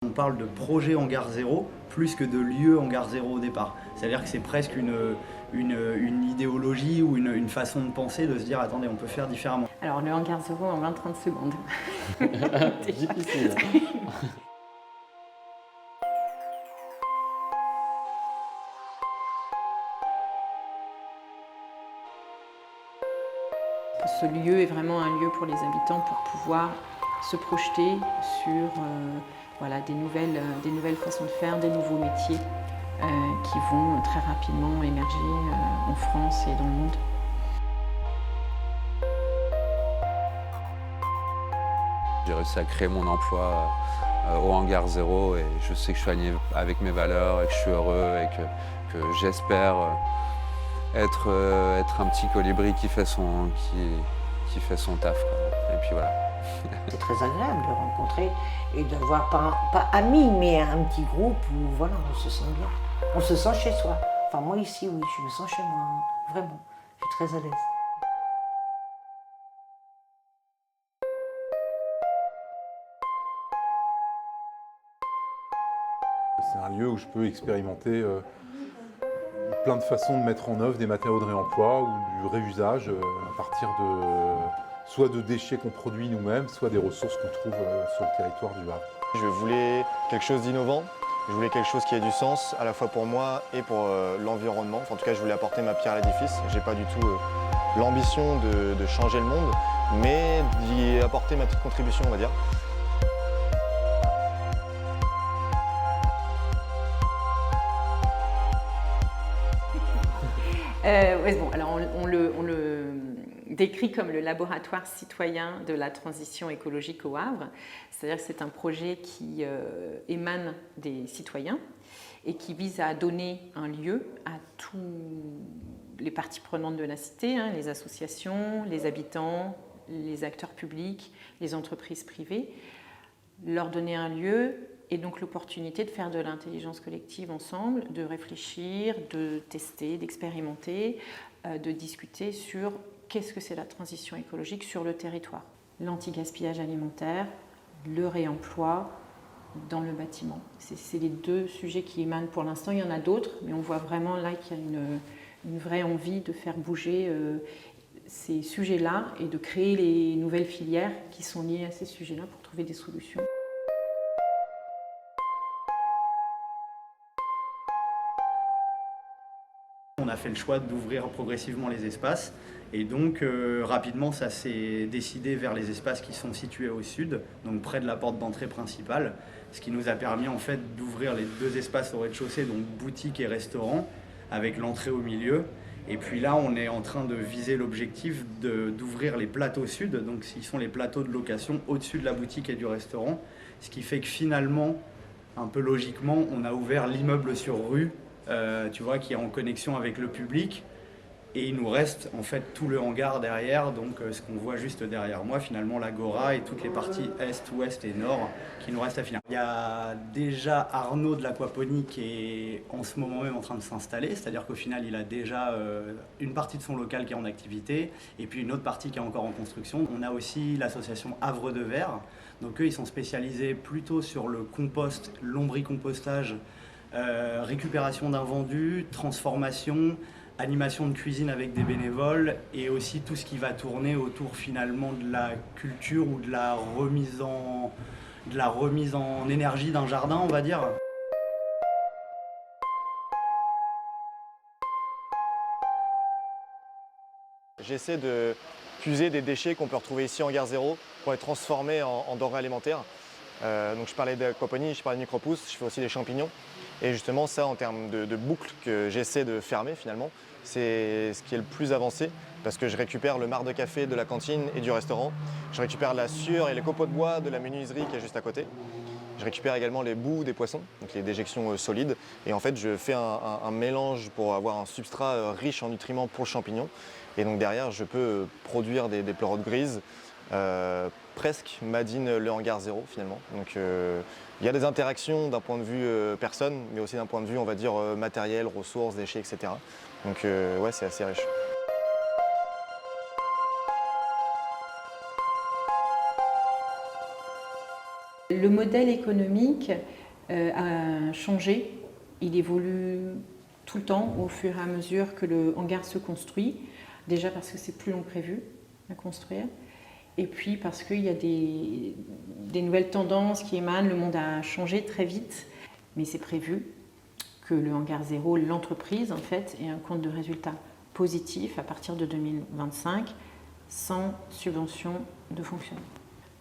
On parle de projet hangar zéro plus que de lieu hangar zéro au départ. C'est-à-dire que c'est presque une idéologie ou une façon de penser, de se dire attendez, on peut faire différemment. Alors le hangar zéro en 20-30 secondes. Difficile. Ce lieu est vraiment un lieu pour les habitants pour pouvoir se projeter sur voilà, des nouvelles façons de faire, des nouveaux métiers qui vont très rapidement émerger en France et dans le monde. J'ai réussi à créer mon emploi au hangar zéro et je sais que je suis aligné avec mes valeurs et que je suis heureux et que j'espère être un petit colibri qui fait son taf, quoi. Et puis voilà. C'est très agréable de rencontrer et d'avoir pas amis, mais un petit groupe où voilà, on se sent bien. On se sent chez soi. Enfin moi ici, oui, je me sens chez moi, hein. Vraiment. Je suis très à l'aise. C'est un lieu où je peux expérimenter plein de façons de mettre en œuvre des matériaux de réemploi ou du réusage à partir soit de déchets qu'on produit nous-mêmes, soit des ressources qu'on trouve sur le territoire du Havre. Je voulais quelque chose d'innovant, je voulais quelque chose qui ait du sens à la fois pour moi et pour l'environnement. Enfin, en tout cas, je voulais apporter ma pierre à l'édifice. Je n'ai pas du tout l'ambition de changer le monde, mais d'y apporter ma petite contribution, on va dire. Ouais, bon, alors on le décrit comme le laboratoire citoyen de la transition écologique au Havre. C'est-à-dire que c'est un projet qui émane des citoyens et qui vise à donner un lieu à tous les parties prenantes de la cité, hein, les associations, les habitants, les acteurs publics, les entreprises privées, leur donner un lieu et donc l'opportunité de faire de l'intelligence collective ensemble, de réfléchir, de tester, d'expérimenter, de discuter sur qu'est-ce que c'est la transition écologique sur le territoire. L'anti-gaspillage alimentaire, le réemploi dans le bâtiment. C'est les deux sujets qui émanent pour l'instant. Il y en a d'autres, mais on voit vraiment là qu'il y a une vraie envie de faire bouger ces sujets-là et de créer les nouvelles filières qui sont liées à ces sujets-là pour trouver des solutions. On a fait le choix d'ouvrir progressivement les espaces et donc rapidement ça s'est décidé vers les espaces qui sont situés au sud, donc près de la porte d'entrée principale, ce qui nous a permis en fait d'ouvrir les deux espaces au rez-de-chaussée, donc boutique et restaurant, avec l'entrée au milieu. Et puis là on est en train de viser l'objectif d'ouvrir les plateaux sud, donc ce sont les plateaux de location au-dessus de la boutique et du restaurant, ce qui fait que finalement, un peu logiquement, on a ouvert l'immeuble sur rue, tu vois, qui est en connexion avec le public. Et il nous reste en fait tout le hangar derrière, donc ce qu'on voit juste derrière moi, finalement l'Agora et toutes les parties est, ouest et nord qui nous restent à finir. Il y a déjà Arnaud de l'Aquaponie qui est en ce moment même en train de s'installer, c'est-à-dire qu'au final il a déjà une partie de son local qui est en activité et puis une autre partie qui est encore en construction. On a aussi l'association Havre de Verre, donc eux ils sont spécialisés plutôt sur le compost, lombricompostage, récupération d'invendus, transformation, animation de cuisine avec des bénévoles et aussi tout ce qui va tourner autour finalement de la culture ou de la remise en énergie d'un jardin, on va dire. J'essaie de puiser des déchets qu'on peut retrouver ici en gare zéro pour les transformer en denrées alimentaires. Donc je parlais d'aquaponie, je parlais de micro-pousses, je fais aussi des champignons. Et justement ça en termes de boucle que j'essaie de fermer finalement, c'est ce qui est le plus avancé parce que je récupère le marc de café de la cantine et du restaurant. Je récupère la sueur et les copeaux de bois de la menuiserie qui est juste à côté. Je récupère également les boues des poissons, donc les déjections solides. Et en fait je fais un mélange pour avoir un substrat riche en nutriments pour le champignon. Et donc derrière je peux produire des pleurotes grises. Presque made in le hangar zéro finalement. Donc il y a des interactions d'un point de vue personne, mais aussi d'un point de vue on va dire matériel, ressources, déchets, etc. Donc ouais, c'est assez riche. Le modèle économique a changé, il évolue tout le temps au fur et à mesure que le hangar se construit, déjà parce que c'est plus long que prévu à construire, et puis parce qu'il y a des nouvelles tendances qui émanent, le monde a changé très vite, mais c'est prévu que le hangar 0, l'entreprise en fait, ait un compte de résultat positif à partir de 2025, sans subvention de fonctionnement.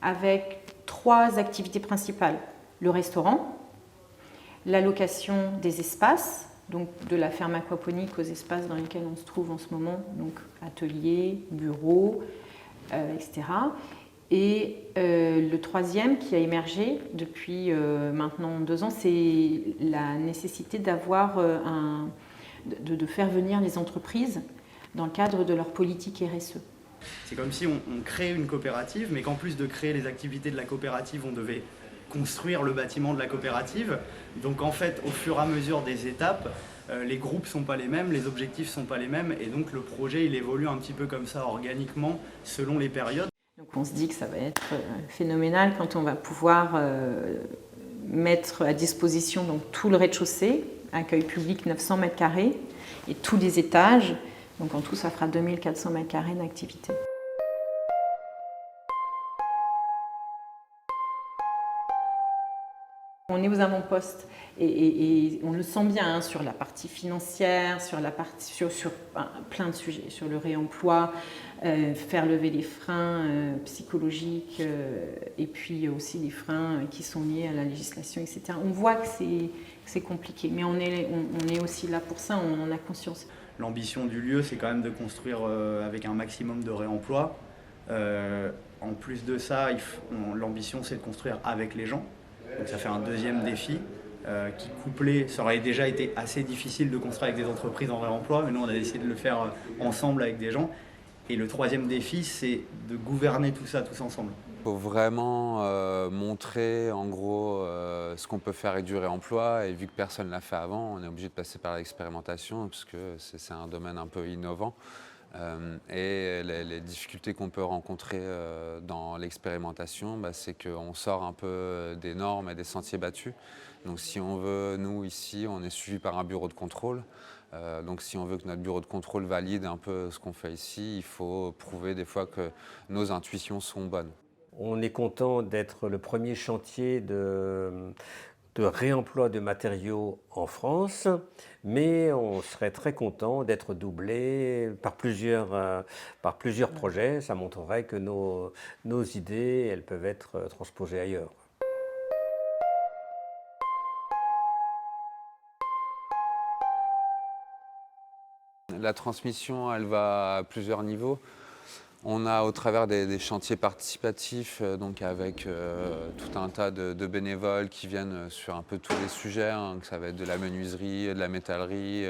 Avec 3 activités principales, le restaurant, la location des espaces, donc de la ferme aquaponique aux espaces dans lesquels on se trouve en ce moment, donc ateliers, bureaux, etc. Et le troisième qui a émergé depuis maintenant 2 ans, c'est la nécessité d'avoir de faire venir les entreprises dans le cadre de leur politique RSE. C'est comme si on crée une coopérative, mais qu'en plus de créer les activités de la coopérative, on devait construire le bâtiment de la coopérative. Donc en fait, au fur et à mesure des étapes, les groupes ne sont pas les mêmes, les objectifs ne sont pas les mêmes, et donc le projet il évolue un petit peu comme ça, organiquement, selon les périodes. Donc on se dit que ça va être phénoménal quand on va pouvoir mettre à disposition donc, tout le rez-de-chaussée, accueil public 900 m², et tous les étages. Donc en tout, ça fera 2400 m² d'activité. On est aux avant-postes et on le sent bien hein, sur la partie financière, sur plein de sujets, sur le réemploi, faire lever les freins psychologiques et puis aussi les freins qui sont liés à la législation, etc. On voit que c'est compliqué, mais on est aussi là pour ça, on en a conscience. L'ambition du lieu, c'est quand même de construire avec un maximum de réemploi. En plus de ça, l'ambition, c'est de construire avec les gens. Donc ça fait un deuxième défi qui, couplé, ça aurait déjà été assez difficile de construire avec des entreprises en réemploi, mais nous, on a décidé de le faire ensemble avec des gens. Et le troisième défi, c'est de gouverner tout ça tous ensemble. Il faut vraiment montrer en gros ce qu'on peut faire avec du réemploi, et vu que personne ne l'a fait avant, on est obligé de passer par l'expérimentation parce que c'est un domaine un peu innovant. Et les difficultés qu'on peut rencontrer dans l'expérimentation, c'est qu'on sort un peu des normes et des sentiers battus. Donc si on veut, nous ici, on est suivi par un bureau de contrôle. Donc si on veut que notre bureau de contrôle valide un peu ce qu'on fait ici, il faut prouver des fois que nos intuitions sont bonnes. On est content d'être le premier chantier de réemploi de matériaux en France, mais on serait très content d'être doublé par plusieurs projets. Ça montrerait que nos idées, elles peuvent être transposées ailleurs. La transmission, elle va à plusieurs niveaux. On a au travers des chantiers participatifs, donc avec tout un tas de bénévoles qui viennent sur un peu tous les sujets, hein, que ça va être de la menuiserie, de la métallerie,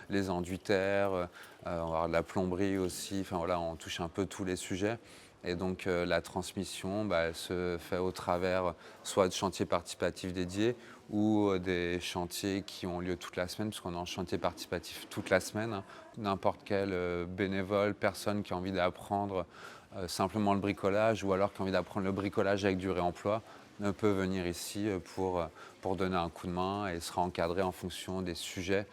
les enduitaires, on va avoir de la plomberie aussi, enfin voilà, on touche un peu tous les sujets. Et donc la transmission, elle se fait au travers soit de chantiers participatifs dédiés ou des chantiers qui ont lieu toute la semaine, puisqu'on est en chantier participatif toute la semaine. Hein. N'importe quel bénévole, personne qui a envie d'apprendre simplement le bricolage ou alors qui a envie d'apprendre le bricolage avec du réemploi peut venir ici pour donner un coup de main et sera encadré en fonction des sujets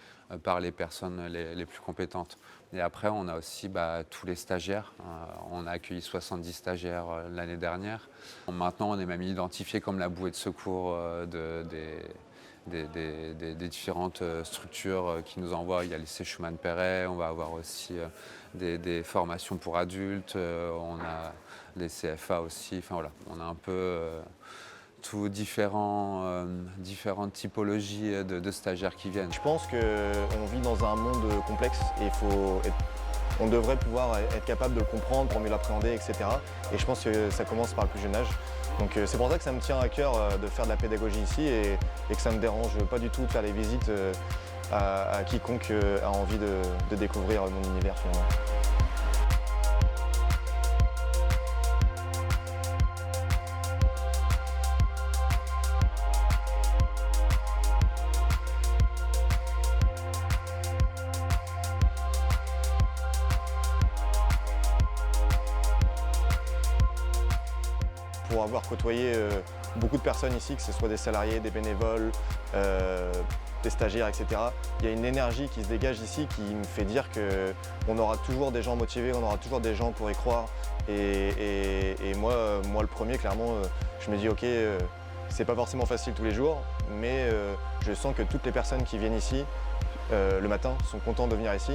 par les personnes les plus compétentes. Et après, on a aussi tous les stagiaires. On a accueilli 70 stagiaires l'année dernière. Maintenant, on est même identifié comme la bouée de secours des différentes structures qui nous envoient. Il y a le lycée Schumann-Perret, on va avoir aussi des formations pour adultes, on a les CFA aussi. Enfin voilà, on a un peu différentes typologies de stagiaires qui viennent. Je pense qu'on vit dans un monde complexe et on devrait pouvoir être capable de le comprendre pour mieux l'appréhender, etc. Et je pense que ça commence par le plus jeune âge. Donc c'est pour ça que ça me tient à cœur de faire de la pédagogie ici et que ça ne me dérange pas du tout de faire les visites à quiconque a envie de découvrir mon univers finalement. Pour avoir côtoyé beaucoup de personnes ici, que ce soit des salariés, des bénévoles, des stagiaires, etc. Il y a une énergie qui se dégage ici qui me fait dire qu'on aura toujours des gens motivés, on aura toujours des gens pour y croire. Et moi, le premier, clairement, je me dis ok, c'est pas forcément facile tous les jours, mais je sens que toutes les personnes qui viennent ici le matin sont contents de venir ici.